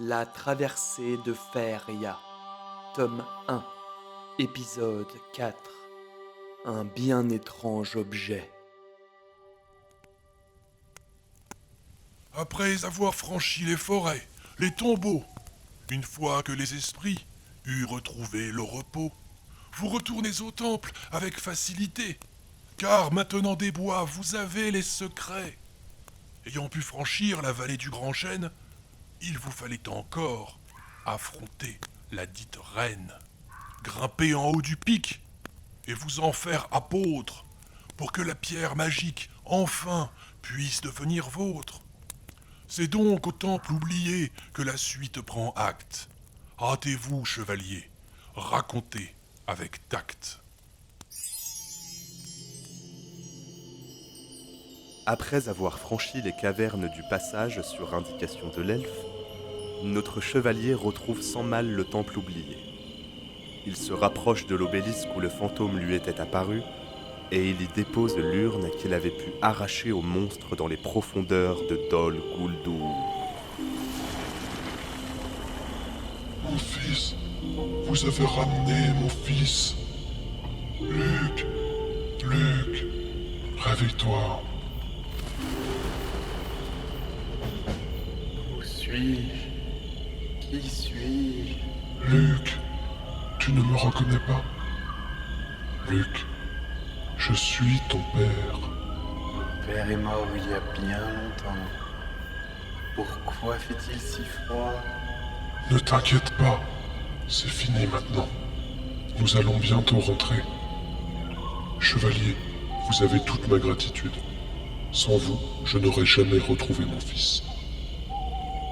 La traversée de Feria, tome 1, épisode 4. Un bien étrange objet. Après avoir franchi les forêts, les tombeaux, une fois que les esprits eurent retrouvé le repos, vous retournez au temple avec facilité, car maintenant des bois vous avez les secrets. Ayant pu franchir la vallée du Grand Chêne, il vous fallait encore affronter la dite reine, grimper en haut du pic et vous en faire apôtre pour que la pierre magique, enfin, puisse devenir vôtre. C'est donc au temple oublié que la suite prend acte. Hâtez-vous, chevalier, racontez avec tact. Après avoir franchi les cavernes du passage sur indication de l'elfe, notre chevalier retrouve sans mal le temple oublié. Il se rapproche de l'obélisque où le fantôme lui était apparu, et il y dépose l'urne qu'il avait pu arracher au monstre dans les profondeurs de Dol Guldur. Mon fils, vous avez ramené mon fils. Luc, Luc, réveille-toi. Où suis-je? Qui suis-je? Luc, tu ne me reconnais pas? Luc, je suis ton père. Mon père est mort il y a bien longtemps. Pourquoi fait-il si froid? Ne t'inquiète pas, c'est fini maintenant. Nous allons bientôt rentrer. Chevalier, vous avez toute ma gratitude. Sans vous, je n'aurais jamais retrouvé mon fils.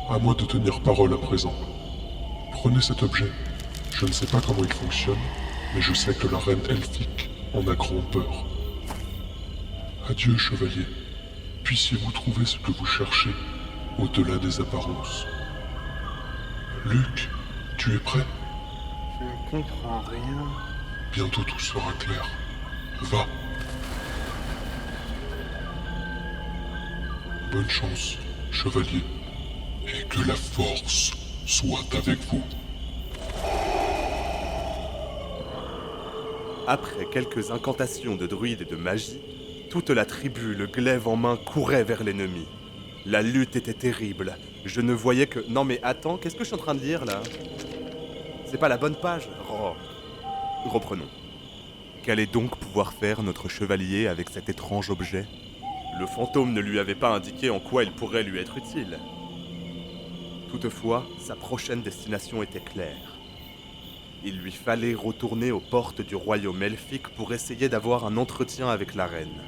À moi de tenir parole à présent. Prenez cet objet. Je ne sais pas comment il fonctionne, mais je sais que la reine elfique en a grand peur. Adieu, chevalier. Puissiez-vous trouver ce que vous cherchez, au-delà des apparences. Luc, tu es prêt? Je ne comprends rien. Bientôt tout sera clair. Va. Bonne chance, chevalier. Et que la force soit avec vous. Après quelques incantations de druides et de magie, toute la tribu, le glaive en main, courait vers l'ennemi. La lutte était terrible. Je ne voyais que... Non mais attends, qu'est-ce que je suis en train de lire là? C'est pas la bonne page. Oh. Reprenons. Qu'allait donc pouvoir faire notre chevalier avec cet étrange objet? Le fantôme ne lui avait pas indiqué en quoi il pourrait lui être utile. Toutefois, sa prochaine destination était claire. Il lui fallait retourner aux portes du royaume elfique pour essayer d'avoir un entretien avec la reine.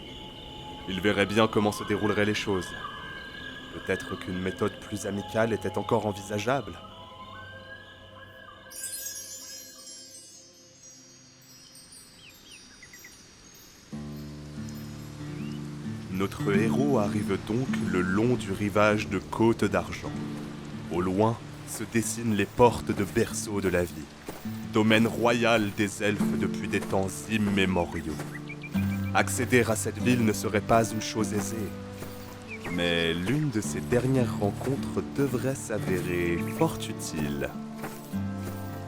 Il verrait bien comment se dérouleraient les choses. Peut-être qu'une méthode plus amicale était encore envisageable. Notre héros arrive donc le long du rivage de Côte d'Argent. Au loin se dessinent les portes de Berceau de la Vie, domaine royal des elfes depuis des temps immémoriaux. Accéder à cette ville ne serait pas une chose aisée, mais l'une de ces dernières rencontres devrait s'avérer fort utile.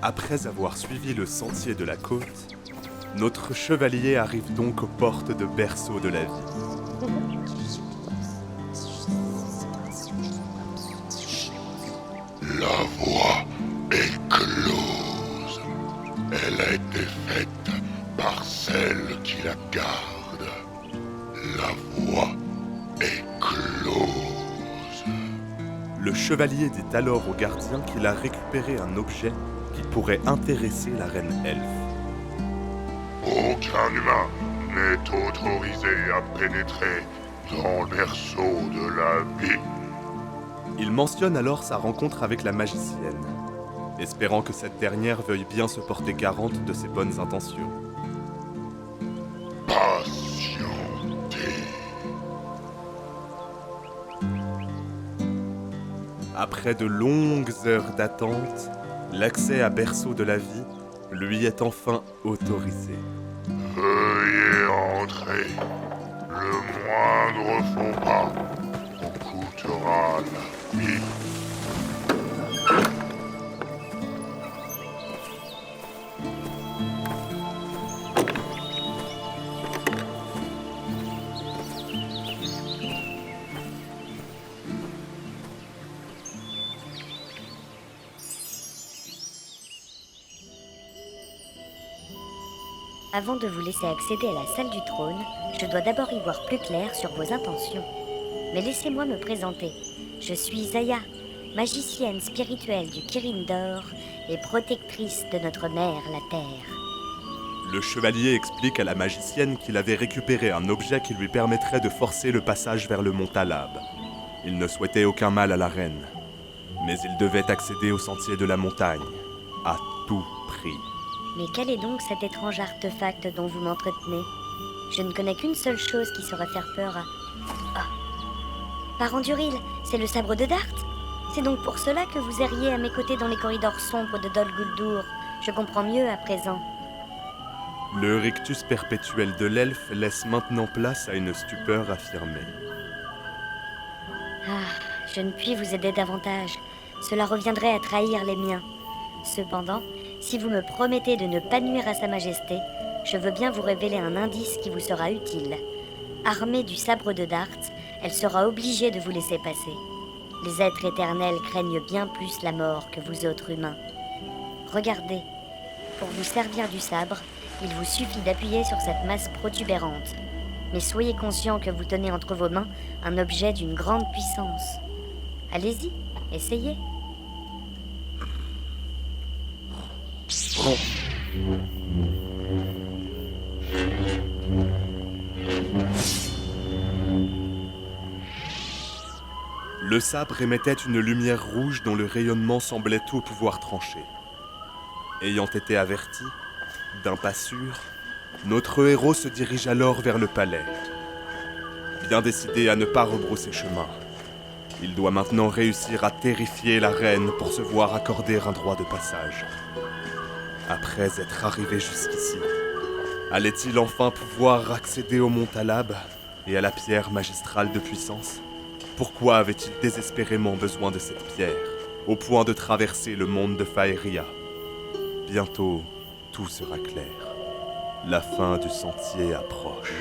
Après avoir suivi le sentier de la côte, notre chevalier arrive donc aux portes de Berceau de la Vie. La voie est close. Elle a été faite par celle qui la garde. La voie est close. Le chevalier dit alors au gardien qu'il a récupéré un objet qui pourrait intéresser la reine elfe. Aucun humain n'est autorisé à pénétrer dans le berceau de la vie. Il mentionne alors sa rencontre avec la magicienne, espérant que cette dernière veuille bien se porter garante de ses bonnes intentions. Patientez. Après de longues heures d'attente, l'accès à Berceau de la Vie lui est enfin autorisé. Veuillez entrer. Le moindre faux pas vous coûtera la vie. Avant de vous laisser accéder à la salle du trône, je dois d'abord y voir plus clair sur vos intentions. Mais laissez-moi me présenter. Je suis Zaya, magicienne spirituelle du Kirin d'Or et protectrice de notre mère, la Terre. Le chevalier explique à la magicienne qu'il avait récupéré un objet qui lui permettrait de forcer le passage vers le mont Talab. Il ne souhaitait aucun mal à la reine, mais il devait accéder au sentier de la montagne, à tout prix. Mais quel est donc cet étrange artefact dont vous m'entretenez? Je ne connais qu'une seule chose qui saurait faire peur à... Ah! Parent Duril, c'est le sabre de Dart? C'est donc pour cela que vous erriez à mes côtés dans les corridors sombres de Dol Guldur. Je comprends mieux à présent. Le rictus perpétuel de l'elfe laisse maintenant place à une stupeur affirmée. Ah, je ne puis vous aider davantage. Cela reviendrait à trahir les miens. Cependant, si vous me promettez de ne pas nuire à Sa Majesté, je veux bien vous révéler un indice qui vous sera utile. Armée du sabre de Dart, elle sera obligée de vous laisser passer. Les êtres éternels craignent bien plus la mort que vous autres humains. Regardez, pour vous servir du sabre, il vous suffit d'appuyer sur cette masse protubérante. Mais soyez conscient que vous tenez entre vos mains un objet d'une grande puissance. Allez-y, essayez. Le sabre émettait une lumière rouge dont le rayonnement semblait tout pouvoir trancher. Ayant été averti, d'un pas sûr, notre héros se dirige alors vers le palais. Bien décidé à ne pas rebrousser chemin, il doit maintenant réussir à terrifier la reine pour se voir accorder un droit de passage. Après être arrivé jusqu'ici, allait-il enfin pouvoir accéder au mont Talab et à la pierre magistrale de puissance? Pourquoi avait-il désespérément besoin de cette pierre, au point de traverser le monde de Faeria? Bientôt, tout sera clair. La fin du sentier approche.